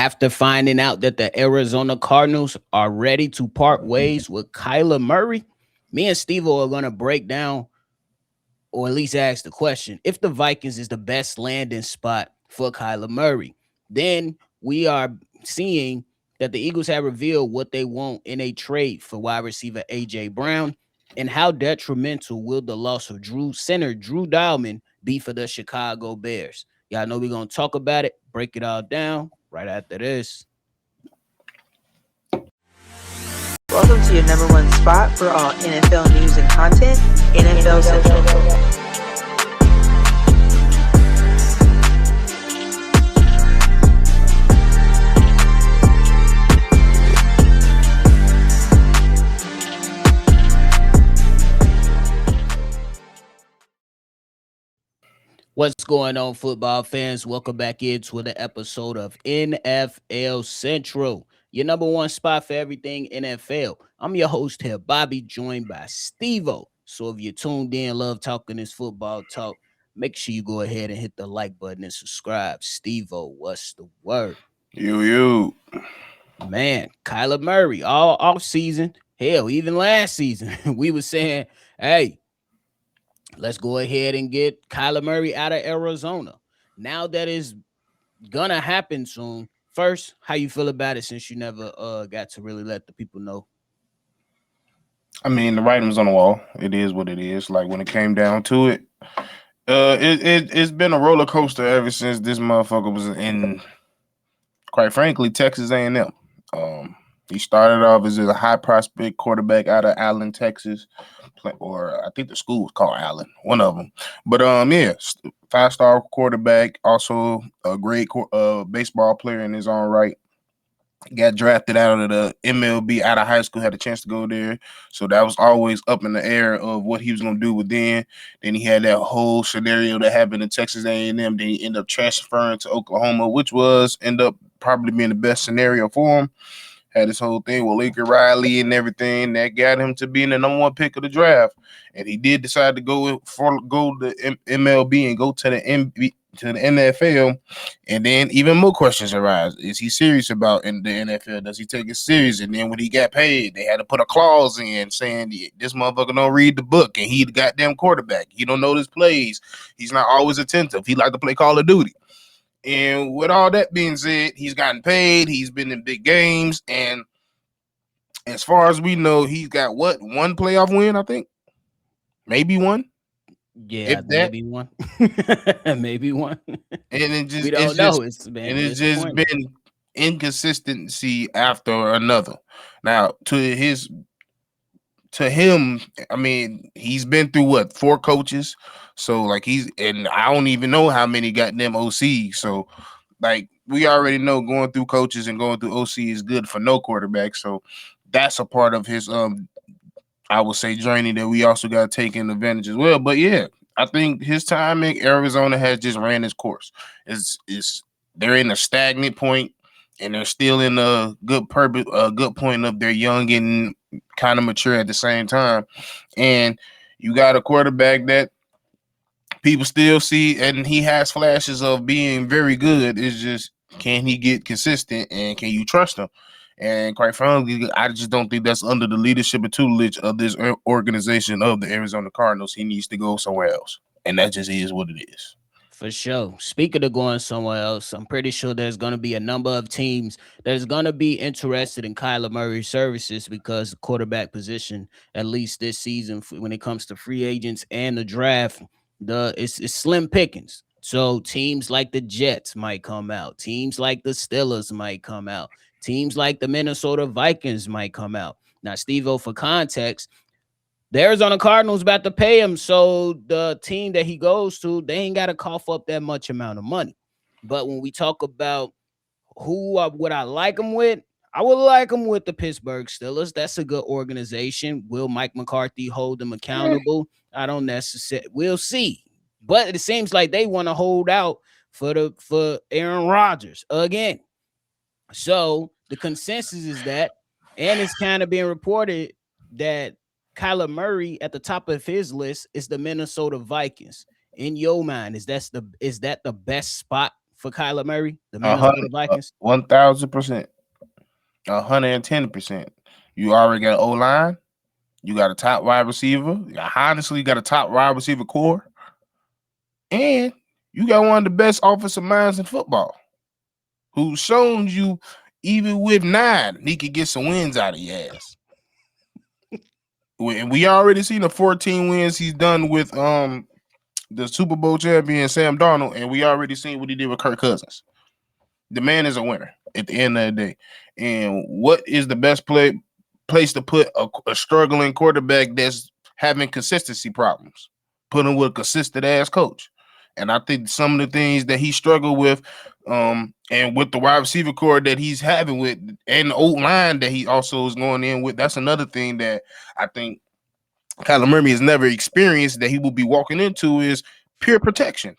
After finding out that the Arizona Cardinals are ready to part ways with Kyler Murray, me and Steve are going to break down or at least ask the question if the Vikings is the best landing spot for Kyler Murray. Then we are seeing that the Eagles have revealed what they want in a trade for wide receiver AJ Brown, and how detrimental will the loss of Drew Diamond be for the Chicago Bears. Y'all know we're gonna talk about it, break it all down right after this. Welcome to your number one spot for all NFL news and content, NFL Central. What's going on, football fans? Welcome back into the episode of NFL Central, your number one spot for everything NFL. I'm your host here, Bobby, joined by Steve-O. So if you're tuned in, love talking this football talk, make sure you go ahead and hit the like button and subscribe. Steve-O, what's the word? You. Man, Kyler Murray, all off season, hell, even last season, we were saying, hey, let's go ahead and get Kyler Murray out of Arizona. Now that is gonna happen soon. First, how you feel about it since you never got to really let the people know? I mean, the writing's on the wall. It is what it is. Like when it came down to it, it's been a roller coaster ever since this motherfucker was in, quite frankly, Texas A&M. He started off as a high prospect quarterback out of Allen, Texas, or I think the school was called Allen, one of them. But yeah, 5-star quarterback, also a great baseball player in his own right. Got drafted out of the MLB out of high school, had a chance to go there. So that was always up in the air of what he was going to do with then. Then he had that whole scenario that happened in Texas A&M. Then he ended up transferring to Oklahoma, which end up probably being the best scenario for him. Had this whole thing with Lincoln Riley and everything that got him to being the number one pick of the draft. And he did decide to go to MLB and go to the NFL. And then even more questions arise. Is he serious about in the NFL? Does he take it serious? And then when he got paid, they had to put a clause in saying this motherfucker don't read the book and he the goddamn quarterback. He don't know his plays. He's not always attentive. He like to play Call of Duty. And with all that being said, he's gotten paid. He's been in big games. And as far as we know, he's got one playoff win, I think? Maybe one? Yeah, maybe one. Maybe one. And it just, we don't know. It's been inconsistency after another. Now, to him, I mean, he's been through 4 coaches. So like and I don't even know how many got them OC. So like we already know going through coaches and going through OC is good for no quarterback. So that's a part of his I would say journey that we also got to take in advantage as well. But yeah, I think his time in Arizona has just ran its course. They're in a stagnant point and they're still in a good point of their young and kind of mature at the same time. And you got a quarterback that people still see, and he has flashes of being very good. It's just, can he get consistent and can you trust him? And quite frankly, I just don't think that's under the leadership and tutelage of this organization of the Arizona Cardinals. He needs to go somewhere else. And that just is what it is. For sure. Speaking of going somewhere else, I'm pretty sure there's going to be a number of teams that's going to be interested in Kyler Murray's services because the quarterback position, at least this season, when it comes to free agents and the draft, it's slim pickings. So teams like the Jets might come out. Teams like the Steelers might come out. Teams like the Minnesota Vikings might come out. Now, Steve-O, for context, the Arizona Cardinals about to pay him, so the team that he goes to, they ain't got to cough up that much amount of money. But when we talk about would I like him with, I would like him with the Pittsburgh Steelers. That's a good organization. Will Mike McCarthy hold them accountable? I don't necessarily. We'll see. But it seems like they want to hold out for Aaron Rodgers again. So the consensus is that, and it's kind of being reported that Kyler Murray at the top of his list is the Minnesota Vikings. In your mind, is that the best spot for Kyler Murray, the A Minnesota hundred, Vikings? 1,000%, 110%. You already got O line. You got a top wide receiver. Honestly, you got a top wide receiver core, and you got one of the best offensive minds in football, who's shown you even with 9, he could get some wins out of your ass. We already seen the 14 wins he's done with the Super Bowl champion Sam Darnold, and we already seen what he did with Kirk Cousins. The man is a winner at the end of the day. And what is the best place to put a struggling quarterback that's having consistency problems? Put him with a consistent ass coach. And I think some of the things that he struggled with, and with the wide receiver core that he's having with, and the old line that he also is going in with, that's another thing that I think Kyler Murray has never experienced that he will be walking into is pure protection.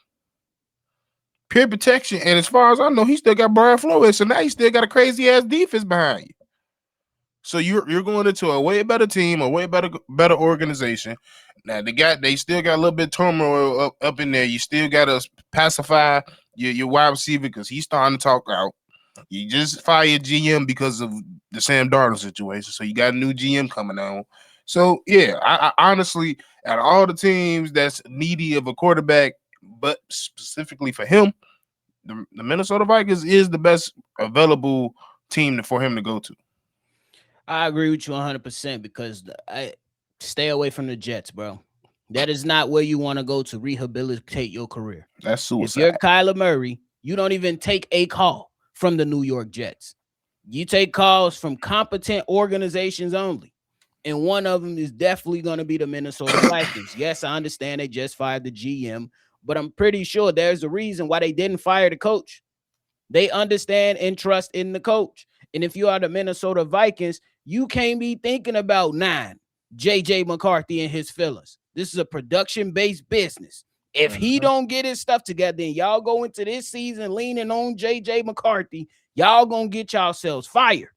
Pure protection. And as far as I know, he still got Brian Flores, so now he still got a crazy ass defense behind you. So you're going into a way better team, a way better organization. Now they still got a little bit of turmoil up in there. You still got to pacify your wide receiver because he's starting to talk out. You just fired GM because of the Sam Darnold situation, so you got a new GM coming on. So yeah, I honestly, out of all the teams that's needy of a quarterback, but specifically for him, the Minnesota Vikings is the best available team for him to go to. I agree with you 100% because I stay away from the Jets, bro. That is not where you want to go to rehabilitate your career. That's If suicide. you're Kyler Murray, you don't even take a call from the New York Jets. You take calls from competent organizations only. And one of them is definitely going to be the Minnesota Vikings. Yes, I understand they just fired the GM, but I'm pretty sure there's a reason why they didn't fire the coach. They understand and trust in the coach. And if you are the Minnesota Vikings, you can't be thinking about 9, JJ McCarthy and his feelings. This is a production-based business. If he don't get his stuff together and y'all go into this season leaning on JJ McCarthy, y'all gonna get yourselves fired.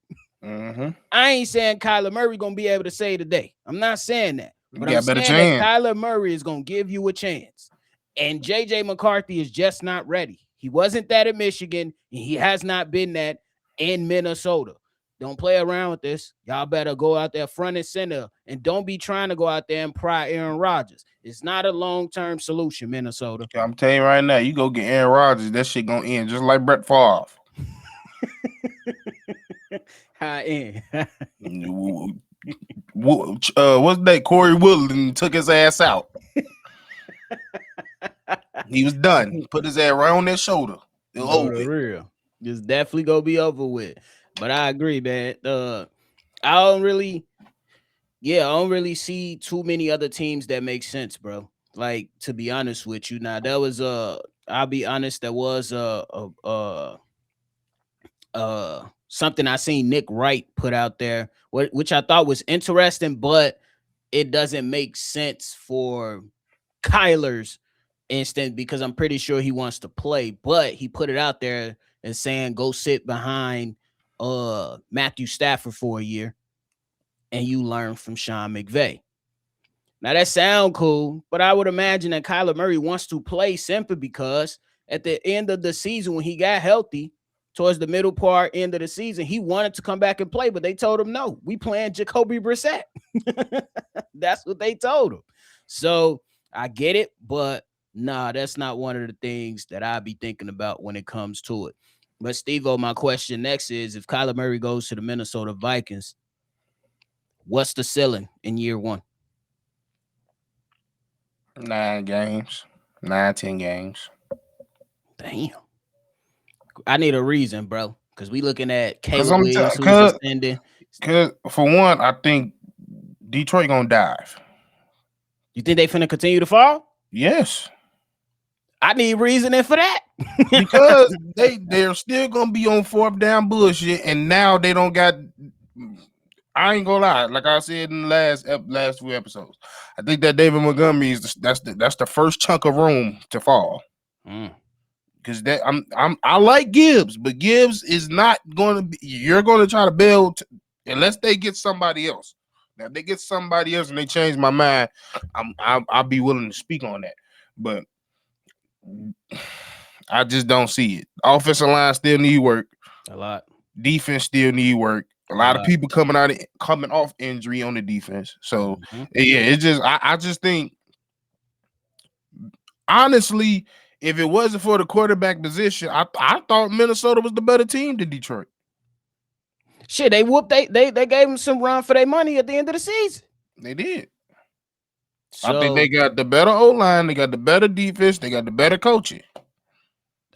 I ain't saying Kyler Murray gonna be able to save the day. I'm not saying that. But I'm saying that Kyler Murray is gonna give you a chance. And JJ McCarthy is just not ready. He wasn't that at Michigan, and he has not been that in Minnesota. Don't play around with this. Y'all better go out there front and center, and don't be trying to go out there and pry Aaron Rodgers. It's not a long-term solution, Minnesota. I'm telling you right now, you go get Aaron Rodgers, that shit gonna end just like Brett Favre. High end. What's that? Corey Woodland took his ass out. He was done. Put his ass right on their shoulder. Real. It's definitely gonna be over with. But I agree, man. I don't really see too many other teams that make sense, bro. Like, to be honest with you. Now, there was I'll be honest, there was something I seen Nick Wright put out there, which I thought was interesting, but it doesn't make sense for Kyler's instant because I'm pretty sure he wants to play, but he put it out there and saying go sit behind Matthew Stafford for a year and you learn from Sean McVay. Now that sounds cool, but I would imagine that Kyler Murray wants to play simply because at the end of the season when he got healthy, towards the middle part, end of the season, he wanted to come back and play, but they told him no. We playing Jacoby Brissett. That's what they told him. So I get it, but nah, that's not one of the things that I'd be thinking about when it comes to it. But Steve-O, my question next is if Kyler Murray goes to the Minnesota Vikings, what's the ceiling in year 1? 9 games. 9, 10 games. Damn. I need a reason, bro. Because we looking at Caleb Williams who's ascending. Because for one, I think Detroit gonna dive. You think they finna continue to fall? Yes. I need reasoning for that. Because they're still gonna be on 4th down bullshit, and now they don't got. I ain't gonna lie, like I said in the last few episodes, I think that David Montgomery is that's the first chunk of room to fall. Because I like Gibbs, but Gibbs is not going to be. You're going to try to build unless they get somebody else. Now, if they get somebody else and they change my mind, I'll be willing to speak on that. But I just don't see it. Offensive line still need work. A lot. Defense still need work. A A lot of lot. people coming off injury on the defense. So Mhm. yeah, it's just I just think honestly, if it wasn't for the quarterback position, I thought Minnesota was the better team than Detroit. Shit, they whooped. They gave them some run for their money at the end of the season. They did. I think they So got the better O line, they got the better defense, they got the better coaching.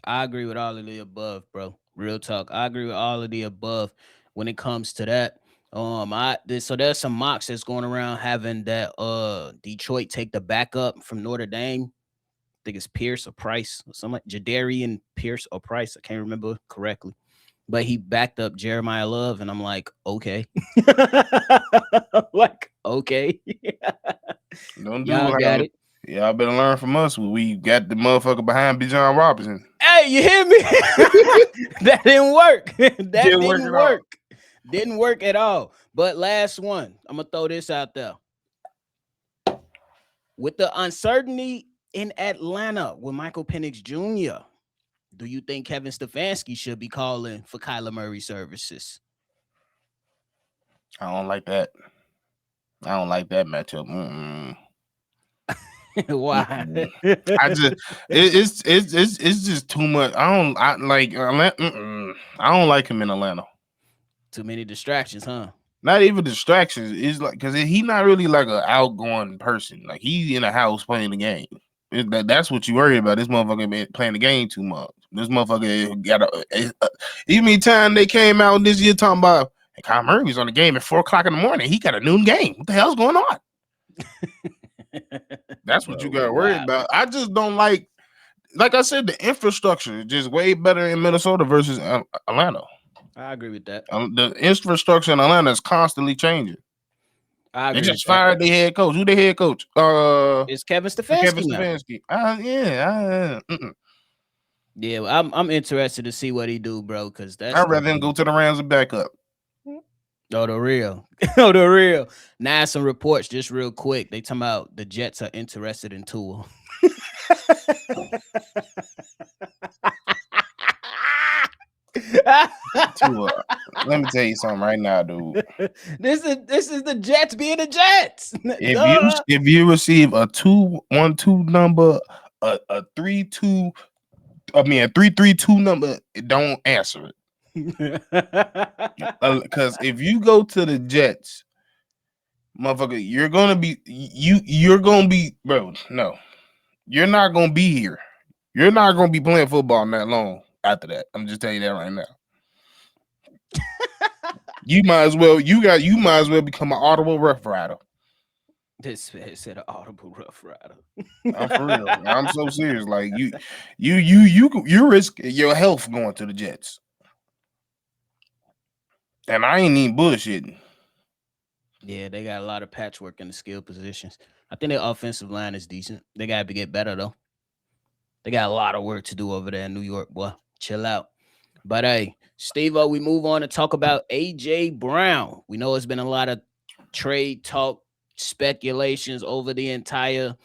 I agree with all of the above, bro. Real talk. I agree with all of the above when it comes to that. So there's some mocks that's going around having that Detroit take the backup from Notre Dame. I think it's Pierce or Price or something like Jadarian Pierce or Price. I can't remember correctly. But he backed up Jeremiah Love, and I'm like, okay. Like, okay. Don't do Y'all how got it. y'all better learn from us. We got the motherfucker behind Bijan Robinson. Hey, you hear me? That didn't work. That Didn't work didn't at all. work. Didn't work at all. But last one, I'm gonna throw this out there. With the uncertainty in Atlanta with Michael Penix Jr., do you think Kevin Stefanski should be calling for Kyler Murray services? I don't like that. I don't like that matchup. Mm-mm. Why? Mm-mm. I just it's just too much. I like I don't like him in Atlanta. Too many distractions, huh? Not even distractions. It's like because he not really like an outgoing person. Like he's in a house playing the game. That's what you worry about. This motherfucker been playing the game too much. This motherfucker got even time they came out this year talking about hey, Kyle Murray's on the game at 4:00 in the morning. He got a noon game. What the hell's going on? That's what you got to worry Wow. about. I just don't like I said, the infrastructure is just way better in Minnesota versus Atlanta. I agree with that. The infrastructure in Atlanta is constantly changing. I They agree with just that. fired their head coach. Who their head coach? It's Kevin Kevin Stefanski now. Stefanski. Yeah. Yeah, well, I'm interested to see what he do, bro, because that's I'd rather him go to the Rams and back up. oh, the real. Oh, the real. Now some reports just real quick. They talking about the Jets are interested in Tua. Tua. Let me tell you something right now, dude. This is the Jets being the Jets. If you receive a 2-1-2 number, a 3-2, I mean a 3-3-2 number, don't answer it. Because if you go to the Jets, motherfucker, you're gonna be bro. No, you're not gonna be here. You're not gonna be playing football that long after that. I'm just telling you that right now. You might as well become an audible rough rider. This man said an audible rough rider. I'm for real. I'm so serious. Like you risk your health going to the Jets. And I ain't even bullshitting. Yeah, they got a lot of patchwork in the skill positions. I think their offensive line is decent. They got to get better though. They got a lot of work to do over there in New York, boy. Chill out. But hey, Steve-O, we move on to talk about A.J. Brown. We know it's been a lot of trade talk, speculations over the entire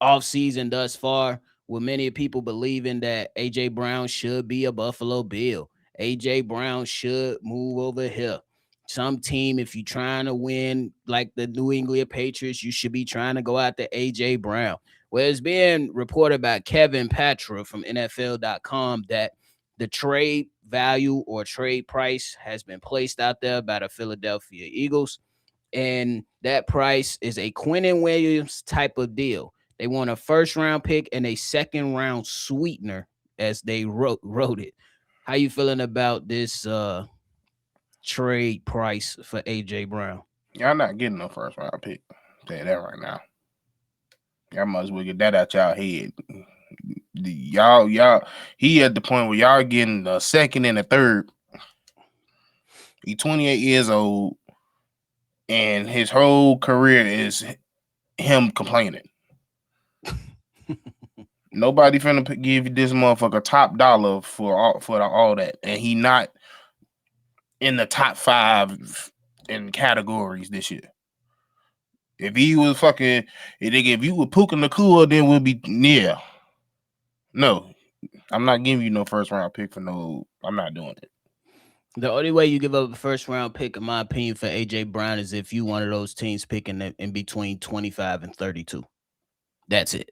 offseason thus far, with many people believing that A.J. Brown should be a Buffalo Bill. A.J. Brown should move over here. Some team, if you're trying to win like the New England Patriots, you should be trying to go after A.J. Brown. Well, it's being reported by Kevin Patra from NFL.com that the trade value or trade price has been placed out there by the Philadelphia Eagles. And that price is a Quinnen Williams type of deal. They want a first round pick and a second round sweetener, as they wrote it. How you feeling about this trade price for A.J. Brown? Y'all not getting no first round pick. I'll tell you that right now. Y'all might as well get that out y'all head. Y'all, he at the point where y'all getting a second and a third. He's 28 years old, and his whole career is him complaining. Nobody finna give you this motherfucker top dollar for all that, and he not in the top 5 in categories this year. If he was fucking, if you were Puka Nakua, then we'll be near. No, I'm not giving you no first round pick for no. I'm not doing it. The only way you give up a first round pick, in my opinion, for AJ Brown is if you one of those teams picking in between 25 and 32. That's it.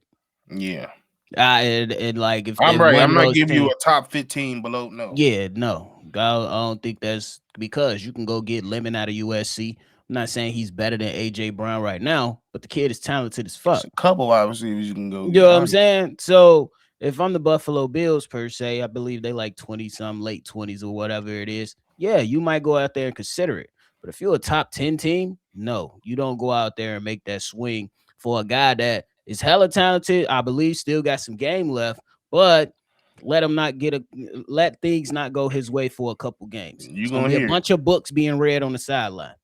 Yeah, And like if I'm they right. one I'm of not those giving you teams, a top 15 below. No, yeah, no, I don't think that's because you can go get Lemon out of USC. I'm not saying he's better than AJ Brown right now, but the kid is talented as it's fuck. a couple wide receivers you can go You know get. what I'm saying? So if I'm the Buffalo Bills per se, I believe they like 20 some late 20s or whatever it is. Yeah, you might go out there and consider it. But if you're a top 10 team, no, you don't go out there and make that swing for a guy that is hella talented. I believe still got some game left, but let things not go his way for a couple games. You It's gonna gonna be a hear it. bunch of books being read on the sideline.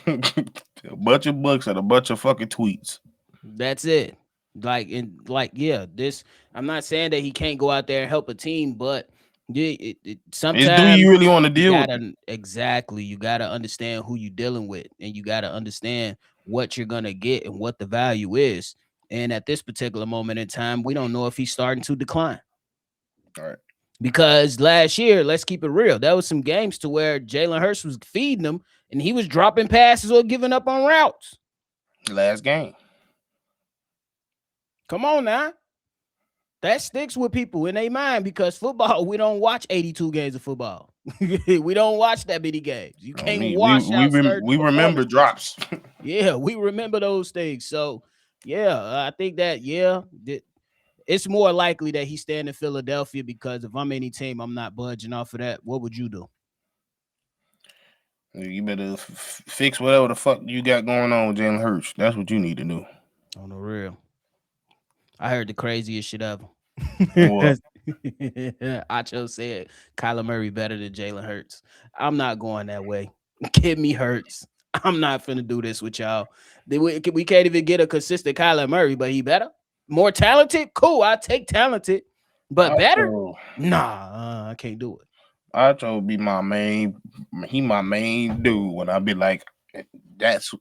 A bunch of books and a bunch of fucking tweets. That's it. Yeah, this I'm not saying that he can't go out there and help a team, but Is do you sometimes really want to you deal with it? gotta exactly you gotta understand who you're dealing with, and you gotta understand what you're gonna get and what the value is. And at this particular moment in time, we don't know if he's starting to decline. All right. Because last year, let's keep it real, there was some games to where Jalen Hurts was feeding them and he was dropping passes or giving up on routes. Last game. Come on now. That sticks with people in their mind because football, we don't watch 82 games of football. We don't watch that many games. You On can't me. wash out certain We remember performances. drops. Yeah, we remember those things. So, yeah, I think that, it's more likely that he's staying in Philadelphia because if I'm any team, I'm not budging off of that. What would you do? You better fix whatever the fuck you got going on with Jalen Hurts. That's what you need to do. On the real. I heard the craziest shit ever. What? Acho said Kyler Murray better than Jalen Hurts. I'm not going that way. Give me Hurts. I'm not finna do this with y'all. We can't even get a consistent Kyler Murray, but he better. More talented? Cool. I take talented. But better? Acho, Nah, I can't do it. Acho be my main. He my main dude. When I be like, that's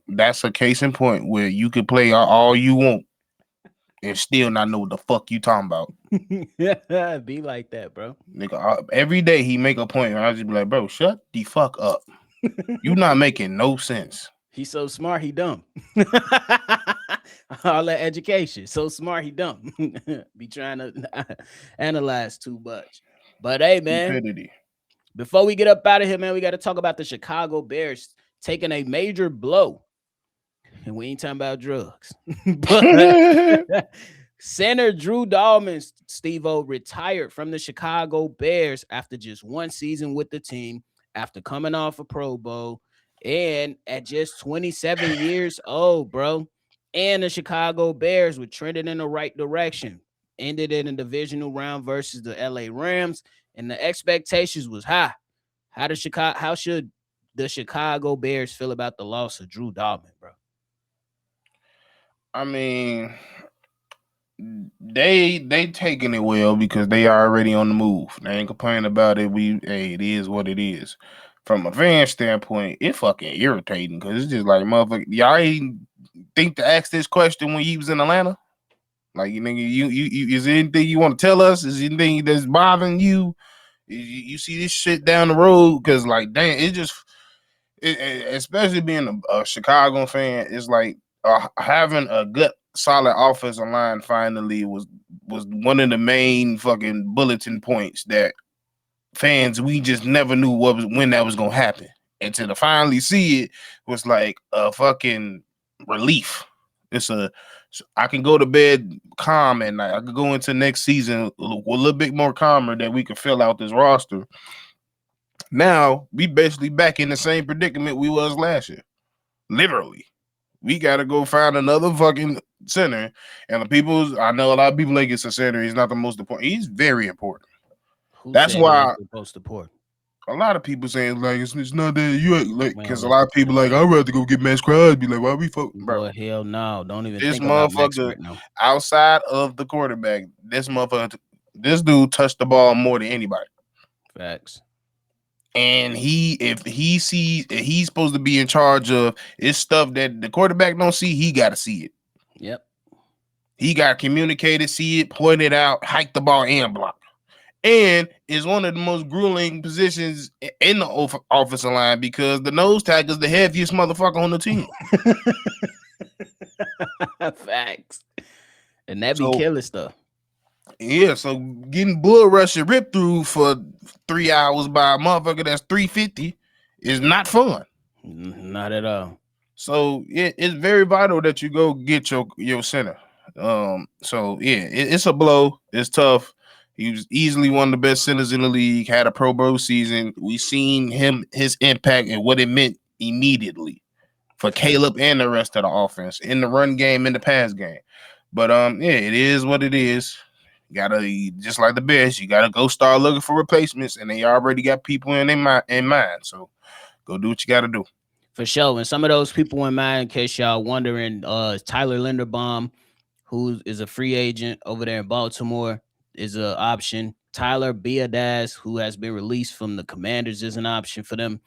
that's a case in point where you can play all you want and still not know what the fuck you talking about. Be like that, bro. Nigga, every day he make a point, and I just be like, bro, shut the fuck up. You not making no sense. He's so smart, he dumb. All that education, so smart, he dumb. Be trying to analyze too much. But hey, man, Stupidity. before we get up out of here, man, we got to talk about the Chicago Bears taking a major blow. And we ain't talking about drugs. But center Drew Dalman, Steve-O, retired from the Chicago Bears after just one season with the team, after coming off a Pro Bowl, and at just 27 years old, bro. And the Chicago Bears were trending in the right direction. Ended in a divisional round versus the LA Rams, and the expectations was high. How should the Chicago Bears feel about the loss of Drew Dalman, bro? I mean, they taking it well because they already on the move. They ain't complaining about it. It is what it is. From a fan standpoint, it fucking irritating because it's just like motherfucker. Y'all ain't think to ask this question when you was in Atlanta. Like nigga, you is there anything you want to tell us? Is there anything that's bothering you? You see this shit down the road? Because like, damn, especially being a Chicago fan, it's like having a good solid offensive line finally was one of the main fucking bulletin points that fans we just never knew when that was gonna happen. And to finally see it was like a fucking relief. I can go to bed calm at night. I could go into next season a little bit more calmer that we could fill out this roster. Now we basically back in the same predicament we was last year. Literally. We gotta go find another fucking center. And I know a lot of people like it's a center. He's not the most important. He's very important. Who That's said he why ain't supposed to support? a lot of people saying like it's not that you like Man, because a lot of listen to people them. like I'd rather go get Max Crosby. Like why we fuck, bro? Boy, hell no. Don't even This think about Max motherfucker right now. outside of the quarterback, this dude touched the ball more than anybody. Facts. And if he's supposed to be in charge of it's stuff that the quarterback don't see, he got to see it. Yep. He got communicated, see it, pointed out, hike the ball, and block. And is one of the most grueling positions in the offensive line because the nose tackle is the heaviest motherfucker on the team. Facts. And that be So killing stuff. yeah, so getting bull rush and rip through for 3 hours by a motherfucker that's 350 is not fun. Not at all. So it's very vital that you go get your center. So yeah, it's a blow. It's tough. He was easily one of the best centers in the league. Had a Pro Bowl season. We seen his impact and what it meant immediately for Caleb and the rest of the offense in the run game and the pass game. But yeah, it is what it is. You gotta, just like the Bears, you gotta go start looking for replacements, and they already got people in mind. So go do what you gotta do. For sure. And some of those people in mind, in case y'all wondering, Tyler Linderbaum, who is a free agent over there in Baltimore, is an option. Tyler Biadasz, who has been released from the Commanders, is an option for them.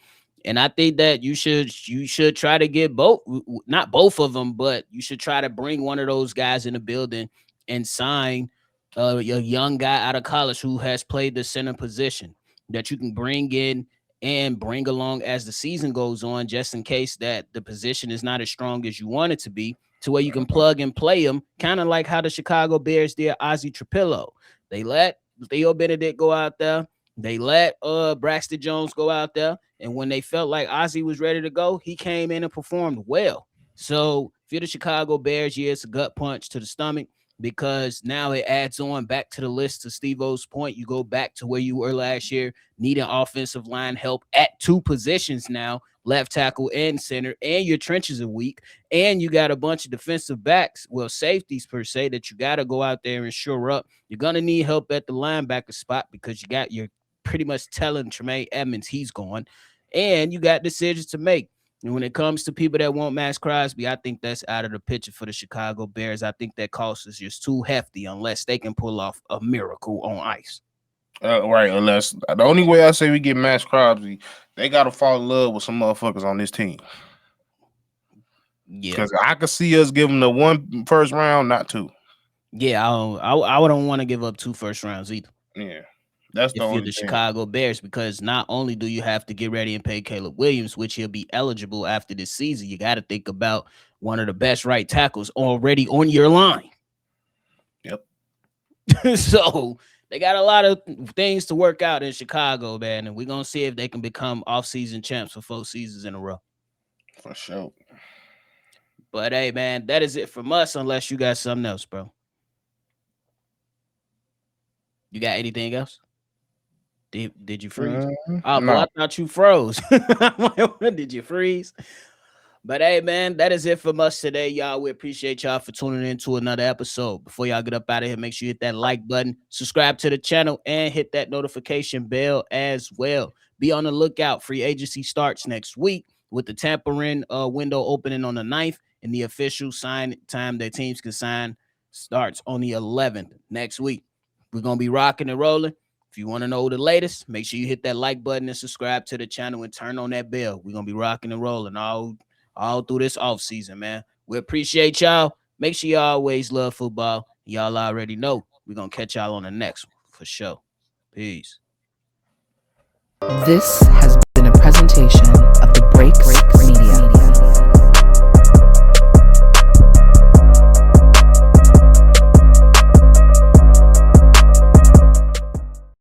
And I think that you should try to get both, not both of them, but you should try to bring one of those guys in the building and sign a young guy out of college who has played the center position that you can bring in and bring along as the season goes on, just in case that the position is not as strong as you want it to be, to where you can plug and play them, kind of like how the Chicago Bears did Ozzie Trapillo. They let Theo Benedict go out there. They let Braxton Jones go out there. And when they felt like Ozzie was ready to go, he came in and performed well. So if you're the Chicago Bears, yeah, it's a gut punch to the stomach because now it adds on back to the list. To Steve-O's point, you go back to where you were last year, needing offensive line help at two positions now, left tackle and center, and your trenches are weak, and you got a bunch of defensive backs, well, safeties per se, that you got to go out there and shore up. You're going to need help at the linebacker spot because you're pretty much telling Tremaine Edmonds he's gone, and you got decisions to make. And when it comes to people that want Max Crosby, I think that's out of the picture for the Chicago Bears. I think that cost is just too hefty unless they can pull off a miracle on ice. Right, unless the only way I say we get Max Crosby, they gotta fall in love with some motherfuckers on this team. Yeah, because I could see us giving the one first round, not two. Yeah, I wouldn't want to give up 2 first rounds either. Yeah, that's the If you're only the thing. Chicago Bears, because not only do you have to get ready and pay Caleb Williams, which he'll be eligible after this season, you got to think about one of the best right tackles already on your line. Yep. So they got a lot of things to work out in Chicago, man, and we're gonna see if they can become off-season champs for 4 seasons in a row. For sure. But hey, man, that is it from us. Unless you got something else, bro. You got anything else? Did you freeze? Oh, boy, No. I thought you froze. Did you freeze? But hey, man, that is it from us today, y'all. We appreciate y'all for tuning in to another episode. Before y'all get up out of here, make sure you hit that like button, subscribe to the channel, and hit that notification bell as well. Be on the lookout. Free agency starts next week with the tampering window opening on the 9th, and the official sign time that teams can sign starts on the 11th next week. We're going to be rocking and rolling. If you want to know the latest, make sure you hit that like button and subscribe to the channel and turn on that bell. We're going to be rocking and rolling all through this off season, man. We appreciate y'all. Make sure y'all always love football. Y'all already know. We're going to catch y'all on the next one for sure. Peace. This has been a presentation of the Break